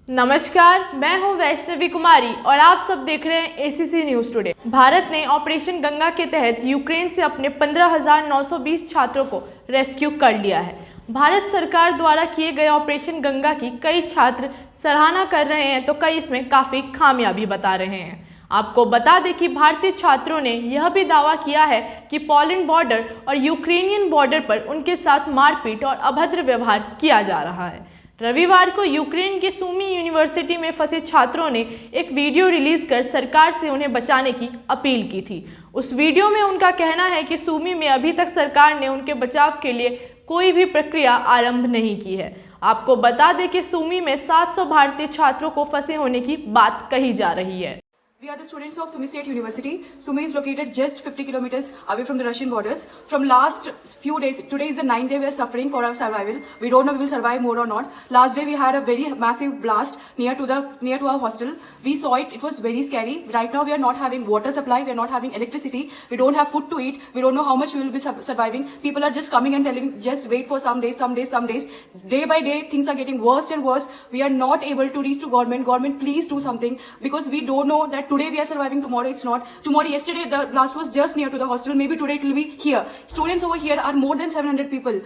नमस्कार, मैं हूं वैष्णवी कुमारी और आप सब देख रहे हैं एसीसी न्यूज टुडे। भारत ने ऑपरेशन गंगा के तहत यूक्रेन से अपने 15,920 छात्रों को रेस्क्यू कर लिया है। भारत सरकार द्वारा किए गए ऑपरेशन गंगा की कई छात्र सराहना कर रहे हैं तो कई इसमें काफ़ी खामियाबी बता रहे हैं। आपको बता दें कि भारतीय छात्रों ने यह भी दावा किया है कि पोलैंड बॉर्डर और यूक्रेनियन बॉर्डर पर उनके साथ मारपीट और अभद्र व्यवहार किया जा रहा है। रविवार को यूक्रेन के सुमी यूनिवर्सिटी में फंसे छात्रों ने एक वीडियो रिलीज कर सरकार से उन्हें बचाने की अपील की थी। उस वीडियो में उनका कहना है कि सुमी में अभी तक सरकार ने उनके बचाव के लिए कोई भी प्रक्रिया आरंभ नहीं की है। आपको बता दें कि सुमी में 700 भारतीय छात्रों को फंसे होने की बात कही जा रही है। We are the students of Sumy State University. Sumy is located just 50 kilometers away from the Russian borders. From last few days, today is the 9th day we are suffering for our survival. We don't know we will survive more or not. Last day we had a very massive blast near to our hostel. We saw it. It was very scary. Right now we are not having water supply. We are not having electricity. We don't have food to eat. We don't know how much we will be surviving. People are just coming and telling just wait for some days. Day by day things are getting worse and worse. We are not able to reach to government. Government, please do something because we don't know that today we are surviving, tomorrow it's not. Yesterday the blast was just near to the hostel. Maybe today it will be here. Students over here are more than 700 people.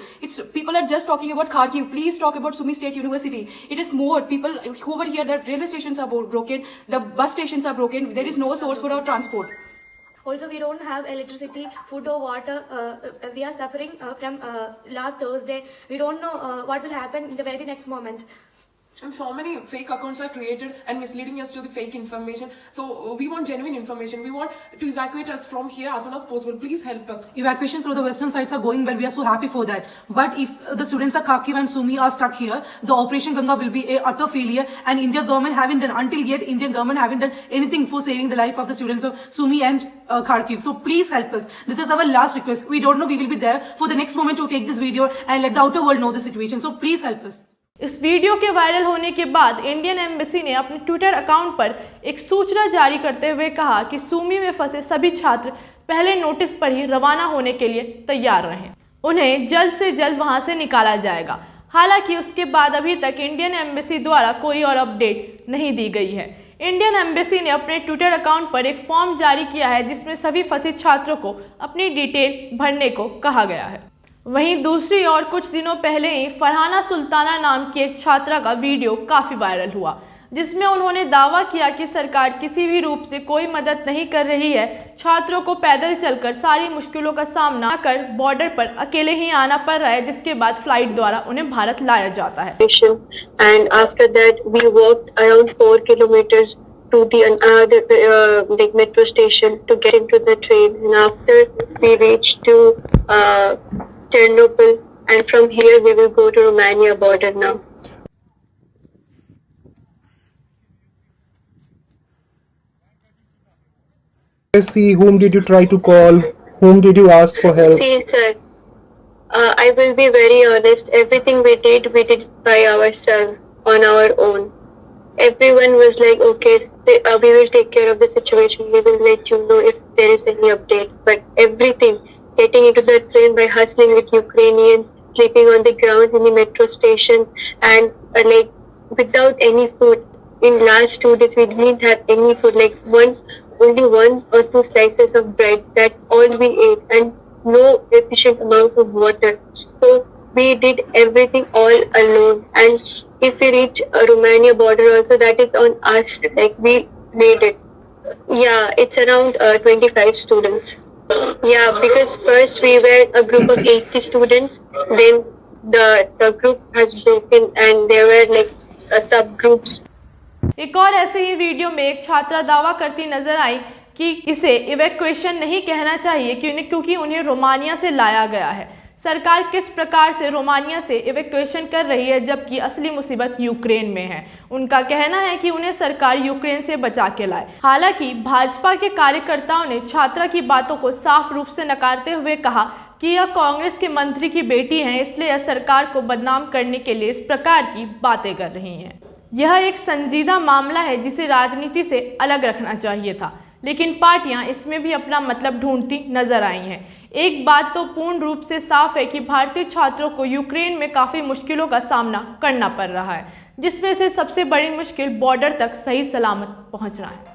People are just talking about Kharkiv. Please talk about Sumy State University. It is more people over here. The railway stations are broken. The bus stations are broken. There is no source for our transport. Also, we don't have electricity, food or water. We are suffering from last Thursday. We don't know what will happen in the very next moment. And so many fake accounts are created and misleading us to the fake information. So we want genuine information. We want to evacuate us from here as soon as possible. Please help us. Evacuation through the western sites are going well. We are so happy for that. But if the students of Kharkiv and Sumy are stuck here, the Operation Ganga will be a utter failure. And Indian government haven't done, until yet, Indian government haven't done anything for saving the life of the students of Sumy and Kharkiv. So please help us. This is our last request. We don't know we will be there for the next moment to take this video and let the outer world know the situation. So please help us. इस video के viral होने के बाद Indian embassy ने अपने Twitter account पर एक सूचना जारी करते हुए कहा कि सुमी में फंसे सभी छात्र पहले नोटिस पर ही रवाना होने के लिए तैयार रहें। उन्हें जल्द से जल्द वहां से निकाला जाएगा। हालांकि उसके बाद अभी तक इंडियन एम्बेसी द्वारा कोई और अपडेट नहीं दी गई है। इंडियन एम्बेसी ने अपने ट्विटर अकाउंट पर एक फॉर्म जारी किया है जिसमें सभी फंसे छात्रों को अपनी डिटेल भरने को कहा गया है। वहीं दूसरी ओर कुछ दिनों पहले ही फरहाना सुल्ताना नाम की एक छात्रा का वीडियो काफ़ी वायरल हुआ जिसमें उन्होंने दावा किया कि सरकार किसी भी रूप से कोई मदद नहीं कर रही है। छात्रों को पैदल चलकर सारी मुश्किलों का सामना कर बॉर्डर पर अकेले ही आना पड़ रहा है, जिसके बाद फ्लाइट द्वारा उन्हें भारत लाया जाता है। And after that we walked around 4 kilometers to the another metro station to get into the train, and after we reached to Chernobyl, and from here we will go to Romania border now. See, whom did you try to call? Whom did you ask for help? See, sir, I will be very honest. Everything we did by ourselves, on our own. Everyone was like, okay, we will take care of the situation. We will let you know if there is any update. But everything, getting into the train by hustling with Ukrainians, sleeping on the ground in the metro station, and like without any food. In last 2 days, we didn't have any food. Like only 1 or 2 slices of bread. That all we ate, and no efficient amount of water. So we did everything all alone. And if we reach a Romania border also, that is on us. Like we made it. Yeah, it's around 25 students. Yeah, because first we were a group of 80 students, then the group has broken and there were like subgroups. एक और ऐसे ही video में एक छात्रा दावा करती नजर आई कि इसे इवैक्यूएशन नहीं कहना चाहिए क्योंकि उन्हें रोमानिया से लाया गया है। सरकार किस प्रकार से रोमानिया से इवैक्यूएशन कर रही है जबकि असली मुसीबत यूक्रेन में है। उनका कहना है कि उन्हें सरकार यूक्रेन से बचा के लाए। हालांकि भाजपा के कार्यकर्ताओं ने छात्रा की बातों को साफ रूप से नकारते हुए कहा कि यह कांग्रेस के मंत्री की बेटी है, इसलिए यह सरकार को बदनाम करने के लिए इस प्रकार की बातें कर रही हैं। यह एक संजीदा मामला है जिसे राजनीति से अलग रखना चाहिए था, लेकिन पार्टियां इसमें भी अपना मतलब ढूंढती नजर आई हैं। एक बात तो पूर्ण रूप से साफ है कि भारतीय छात्रों को यूक्रेन में काफ़ी मुश्किलों का सामना करना पड़ रहा है। जिसमें से सबसे बड़ी मुश्किल बॉर्डर तक सही सलामत पहुंचना है।